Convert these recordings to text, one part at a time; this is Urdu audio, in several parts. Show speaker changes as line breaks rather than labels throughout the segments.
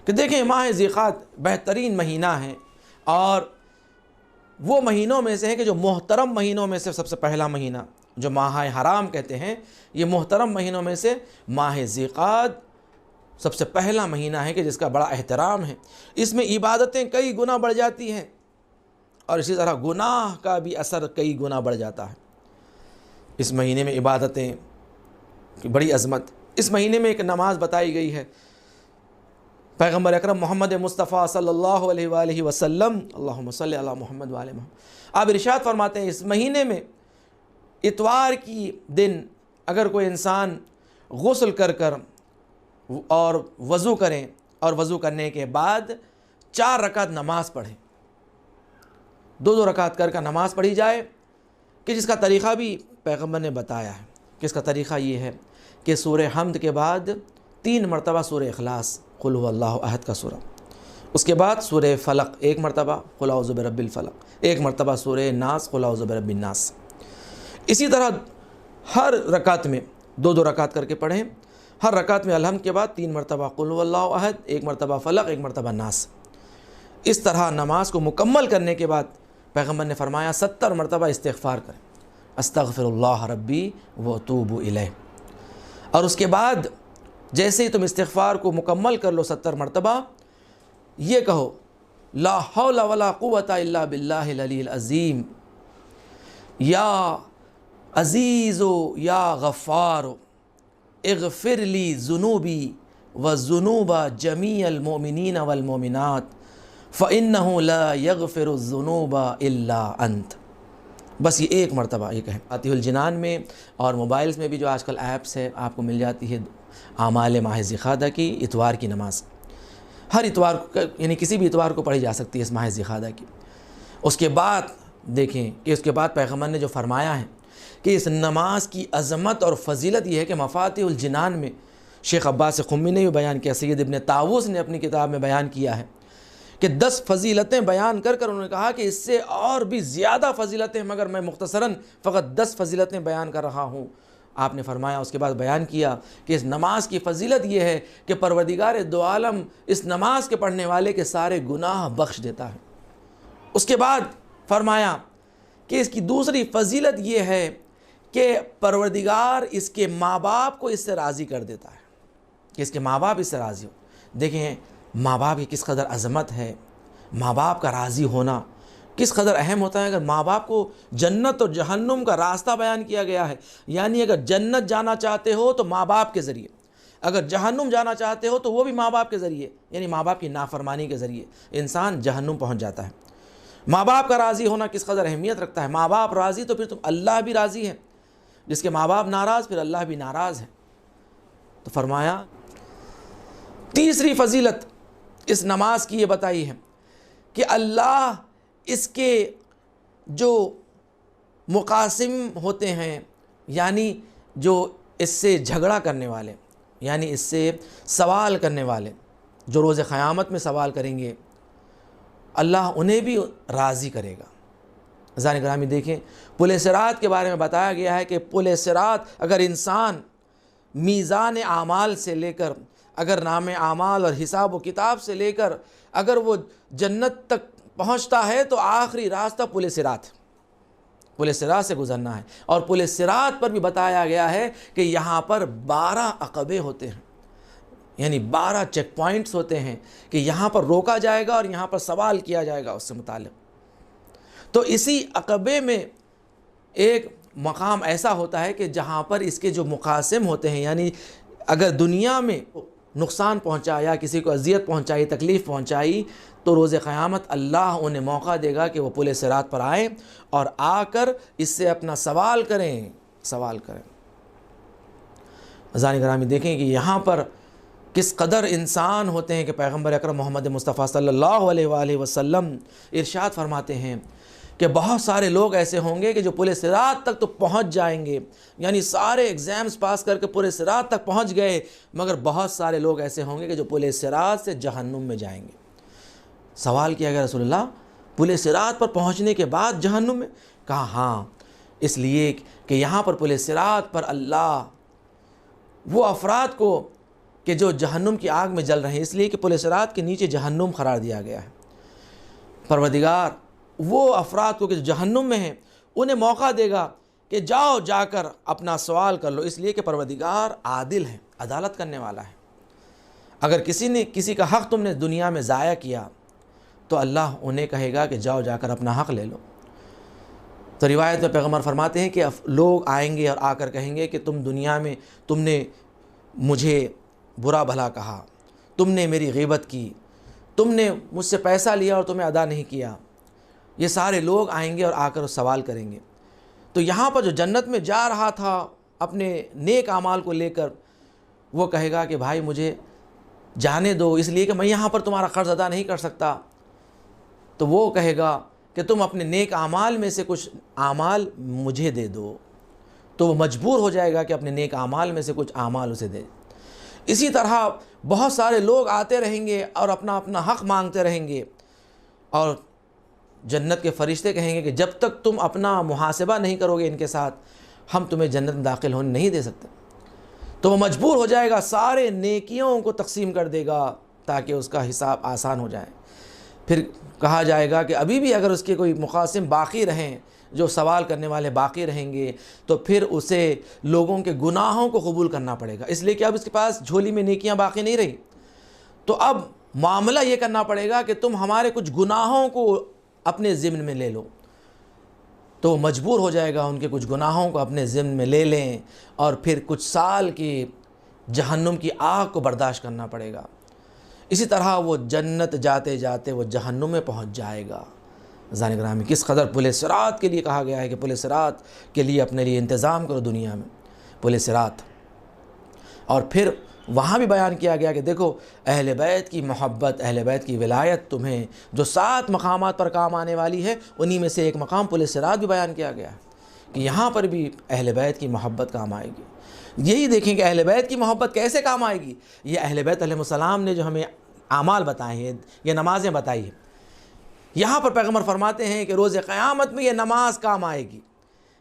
کہ دیکھیں ماہ ذیقعد بہترین مہینہ ہے، اور وہ مہینوں میں سے ہے کہ جو محترم مہینوں میں سے سب سے پہلا مہینہ، جو ماہ حرام کہتے ہیں، یہ محترم مہینوں میں سے ماہ ذیقعد سب سے پہلا مہینہ ہے کہ جس کا بڑا احترام ہے۔ اس میں عبادتیں کئی گنا بڑھ جاتی ہیں، اور اسی طرح گناہ کا بھی اثر کئی گنا بڑھ جاتا ہے۔ اس مہینے میں عبادتیں کی بڑی عظمت۔ اس مہینے میں ایک نماز بتائی گئی ہے، پیغمبر اکرم محمد مصطفیٰ صلی اللہ علیہ وآلہ وسلم، اللہم صلی علی محمد وآل محمد، آپ ارشاد فرماتے ہیں اس مہینے میں اتوار کی دن اگر کوئی انسان غسل کر اور وضو کریں، اور وضو کرنے کے بعد 4 رکعت نماز پڑھیں، 2 رکعت کر نماز پڑھی جائے، کہ جس کا طریقہ بھی پیغمبر نے بتایا ہے، کہ اس کا طریقہ یہ ہے کہ سورہ حمد کے بعد 3 مرتبہ سورہ اخلاص قل هو اللہ احد کا سورہ، اس کے بعد سورہ فلق 1 مرتبہ قل اعوذ برب الفلق، 1 مرتبہ سورہ ناس قل اعوذ برب الناس۔ اسی طرح ہر رکعت میں 2 رکعت کر کے پڑھیں، ہر رکعت میں الحمد کے بعد 3 مرتبہ قل هو اللہ احد، 1 مرتبہ فلق، 1 مرتبہ ناس۔ اس طرح نماز کو مکمل کرنے کے بعد پیغمبر نے فرمایا 70 مرتبہ استغفار کریں، استغفر اللہ ربی واتوب الیہ۔ اور اس کے بعد جیسے ہی تم استغفار کو مکمل کر لو 70 مرتبہ، یہ کہو لا حول ولا قوت الا باللہ العلی العظیم، یا عزیز یا غفار اغفر لی ذنوبی وذنوب جمیع المؤمنین والمؤمنات فإنہ لا یغفر الذنوب الا انت۔ بس یہ 1 مرتبہ یہ کہیں۔ فاتح الجنان میں اور موبائلز میں بھی جو آج کل ایپس ہے آپ کو مل جاتی ہے اعمال ماہ ذیقعدہ کی اتوار کی نماز، ہر اتوار یعنی کسی بھی اتوار کو پڑھی جا سکتی ہے اس ماہ ذیقعدہ کی۔ اس کے بعد دیکھیں کہ اس کے بعد پیغمبر نے جو فرمایا ہے کہ اس نماز کی عظمت اور فضیلت یہ ہے کہ مفاتیح الجنان میں شیخ عباس قمی نے بھی بیان کیا، سید ابن طاووس نے اپنی کتاب میں بیان کیا ہے کہ 10 فضیلتیں بیان کر انہوں نے کہا کہ اس سے اور بھی زیادہ فضیلتیں، مگر میں مختصراً فقط 10 فضیلتیں بیان کر رہا ہوں۔ آپ نے فرمایا، اس کے بعد بیان کیا کہ اس نماز کی فضیلت یہ ہے کہ پروردگار دو عالم اس نماز کے پڑھنے والے کے سارے گناہ بخش دیتا ہے۔ اس کے بعد فرمایا کہ اس کی دوسری فضیلت یہ ہے کہ پروردگار اس کے ماں باپ کو اس سے راضی کر دیتا ہے، کہ اس کے ماں باپ اس سے راضی ہو۔ دیکھیں ماں باپ کی کس قدر عظمت ہے، ماں باپ کا راضی ہونا کس قدر اہم ہوتا ہے۔ اگر ماں باپ کو جنت اور جہنم کا راستہ بیان کیا گیا ہے، یعنی اگر جنت جانا چاہتے ہو تو ماں باپ کے ذریعے، اگر جہنم جانا چاہتے ہو تو وہ بھی ماں باپ کے ذریعے، یعنی ماں باپ کی نافرمانی کے ذریعے انسان جہنم پہنچ جاتا ہے۔ ماں باپ کا راضی ہونا کس قدر اہمیت رکھتا ہے۔ ماں باپ راضی تو پھر تم اللہ بھی راضی ہے، جس کے ماں باپ ناراض پھر اللہ بھی ناراض ہے۔ تو فرمایا تیسری فضیلت اس نماز کی یہ بتائی ہے کہ اللہ اس کے جو مقاسم ہوتے ہیں، یعنی جو اس سے جھگڑا کرنے والے، یعنی اس سے سوال کرنے والے جو روز قیامت میں سوال کریں گے، اللہ انہیں بھی راضی کرے گا۔ عزیزان گرامی دیکھیں پل صراط کے بارے میں بتایا گیا ہے کہ پل صراط اگر انسان میزان اعمال سے لے کر، اگر نام اعمال اور حساب و کتاب سے لے کر اگر وہ جنت تک پہنچتا ہے تو آخری راستہ پل صراط، پل صراط سے گزرنا ہے۔ اور پل صراط پر بھی بتایا گیا ہے کہ یہاں پر 12 عقبے ہوتے ہیں، یعنی 12 چیک پوائنٹس ہوتے ہیں کہ یہاں پر روکا جائے گا اور یہاں پر سوال کیا جائے گا اس سے متعلق۔ تو اسی عقبے میں ایک مقام ایسا ہوتا ہے کہ جہاں پر اس کے جو مقاسم ہوتے ہیں، یعنی اگر دنیا میں نقصان پہنچایا، کسی کو اذیت پہنچائی، تکلیف پہنچائی، تو روز قیامت اللہ انہیں موقع دے گا کہ وہ پل صراط پر آئیں اور آ کر اس سے اپنا سوال کریں۔ عزیزان گرامی دیکھیں کہ یہاں پر کس قدر انسان ہوتے ہیں کہ پیغمبر اکرم محمد مصطفیٰ صلی اللہ علیہ وآلہ وسلم ارشاد فرماتے ہیں کہ بہت سارے لوگ ایسے ہوں گے کہ جو پل صراط تک تو پہنچ جائیں گے، یعنی سارے ایگزامز پاس کر کے پل صراط تک پہنچ گئے، مگر بہت سارے لوگ ایسے ہوں گے کہ جو پل صراط سے جہنم میں جائیں گے۔ سوال کیا گیا رسول اللہ پل صراط پر پہنچنے کے بعد جہنم میں؟ کہا ہاں، اس لیے کہ یہاں پر پل صراط پر اللہ وہ افراد کو کہ جو جہنم کی آگ میں جل رہے ہیں، اس لیے کہ پل صراط کے نیچے جہنم قرار دیا گیا ہے۔ پروردگار وہ افراد کو کہ جو جہنم میں ہیں انہیں موقع دے گا کہ جاؤ جا کر اپنا سوال کر لو، اس لیے کہ پروردگار عادل ہے، عدالت کرنے والا ہے۔ اگر کسی کا حق تم نے دنیا میں ضائع کیا تو اللہ انہیں کہے گا کہ جاؤ جا کر اپنا حق لے لو۔ تو روایت میں پیغمبر فرماتے ہیں کہ لوگ آئیں گے اور آ کر کہیں گے کہ تم دنیا میں تم نے مجھے برا بھلا کہا، تم نے میری غیبت کی، تم نے مجھ سے پیسہ لیا اور تمہیں ادا نہیں کیا۔ یہ سارے لوگ آئیں گے اور آ کر سوال کریں گے۔ تو یہاں پر جو جنت میں جا رہا تھا اپنے نیک اعمال کو لے کر، وہ کہے گا کہ بھائی مجھے جانے دو، اس لیے کہ میں یہاں پر تمہارا قرض ادا نہیں کر سکتا۔ تو وہ کہے گا کہ تم اپنے نیک اعمال میں سے کچھ اعمال مجھے دے دو، تو وہ مجبور ہو جائے گا کہ اپنے نیک اعمال میں سے کچھ اعمال اسے دے۔ اسی طرح بہت سارے لوگ آتے رہیں گے اور اپنا اپنا حق مانگتے رہیں گے، اور جنت کے فرشتے کہیں گے کہ جب تک تم اپنا محاسبہ نہیں کرو گے ان کے ساتھ، ہم تمہیں جنت میں داخل ہونے نہیں دے سکتے۔ تو وہ مجبور ہو جائے گا، سارے نیکیوں کو تقسیم کر دے گا تاکہ اس کا حساب آسان ہو جائے۔ پھر کہا جائے گا کہ ابھی بھی اگر اس کے کوئی مقاسم باقی رہیں، جو سوال کرنے والے باقی رہیں گے، تو پھر اسے لوگوں کے گناہوں کو قبول کرنا پڑے گا، اس لیے کہ اب اس کے پاس جھولی میں نیکیاں باقی نہیں رہی۔ تو اب معاملہ یہ کرنا پڑے گا کہ تم ہمارے کچھ گناہوں کو اپنے ضمن میں لے لو۔ تو وہ مجبور ہو جائے گا ان کے کچھ گناہوں کو اپنے ضمن میں لے لیں، اور پھر کچھ سال کی جہنم کی آگ کو برداشت کرنا پڑے گا۔ اسی طرح وہ جنت جاتے جاتے وہ جہنم میں پہنچ جائے گا۔ عزیزان گرامی، کس قدر پل صراط کے لیے کہا گیا ہے کہ پل صراط کے لیے اپنے لیے انتظام کرو دنیا میں، پل صراط۔ اور پھر وہاں بھی بیان کیا گیا کہ دیکھو اہل بیت کی محبت، اہل بیت کی ولایت تمہیں جو 7 مقامات پر کام آنے والی ہے، انہی میں سے ایک مقام پل صراط بھی بیان کیا گیا ہے کہ یہاں پر بھی اہل بیت کی محبت کام آئے گی۔ یہی دیکھیں کہ اہل بیت کی محبت کیسے کام آئے گی۔ یہ اہل بیت علیہ السلام نے جو ہمیں اعمال بتائے ہیں، یہ نمازیں بتائی ہیں، یہاں پر پیغمبر فرماتے ہیں کہ روز قیامت میں یہ نماز کام آئے گی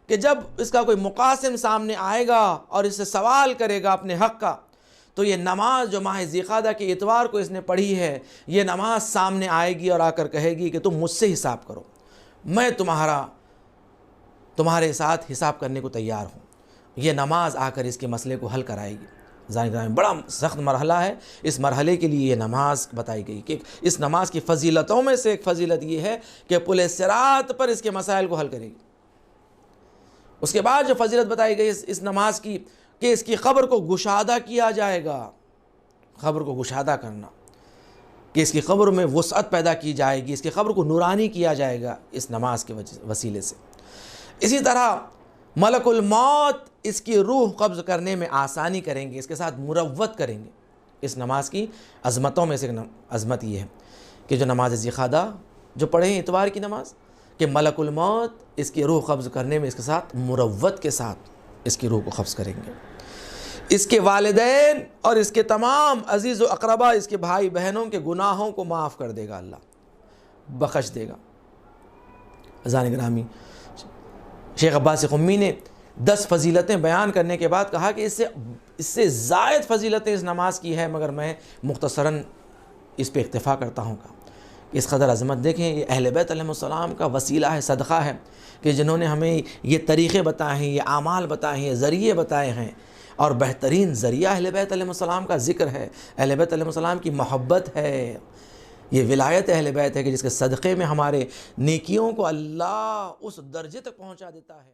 کہ جب اس کا کوئی مقاسم سامنے آئے گا اور اس سے سوال کرے گا اپنے حق کا، تو یہ نماز جو ماہ ذیقعدہ کے اتوار کو اس نے پڑھی ہے، یہ نماز سامنے آئے گی اور آ کر کہے گی کہ تم مجھ سے حساب کرو، میں تمہارے ساتھ حساب کرنے کو تیار ہوں۔ یہ نماز آ کر اس کے مسئلے کو حل کرائے گی۔ بڑا سخت مرحلہ ہے، اس مرحلے کے لیے یہ نماز بتائی گئی کہ اس نماز کی فضیلتوں میں سے ایک فضیلت یہ ہے کہ پل صراط پر اس کے مسائل کو حل کرے گی۔ اس کے بعد جو فضیلت بتائی گئی اس نماز کی کہ اس کی قبر کو گشادہ کیا جائے گا، قبر کو گشادہ کرنا، کہ اس کی قبر میں وسعت پیدا کی جائے گی، اس کی قبر کو نورانی کیا جائے گا اس نماز کے وسیلے سے۔ اسی طرح ملک الموت اس کی روح قبض کرنے میں آسانی کریں گے، اس کے ساتھ مروت کریں گے۔ اس نماز کی عظمتوں میں سے عظمت یہ ہے کہ جو نماز ذیقعدہ جو پڑھیں اتوار کی نماز، کہ ملک الموت اس کی روح قبض کرنے میں اس کے ساتھ مروت کے ساتھ اس کی روح کو قبض کریں گے۔ اس کے والدین اور اس کے تمام عزیز و اقربا، اس کے بھائی بہنوں کے گناہوں کو معاف کر دے گا، اللہ بخش دے گا۔ عزیزان گرامی، شیخ عباس قمی نے 10 فضیلتیں بیان کرنے کے بعد کہا کہ اس سے زائد فضیلتیں اس نماز کی ہے، مگر میں مختصراً اس پہ اکتفا کرتا ہوں۔ اس قدر عظمت دیکھیں، یہ اہل بیت علیہ السلام کا وسیلہ ہے، صدقہ ہے، کہ جنہوں نے ہمیں یہ طریقے بتائے ہیں، یہ اعمال بتائے ہیں، یہ ذریعے بتائے ہیں، اور بہترین ذریعہ اہل بیت علیہ السلام کا ذکر ہے، اہل بیت علیہ السلام کی محبت ہے، یہ ولایت اہل بیت ہے کہ جس کے صدقے میں ہمارے نیکیوں کو اللہ اس درجے تک پہنچا دیتا ہے۔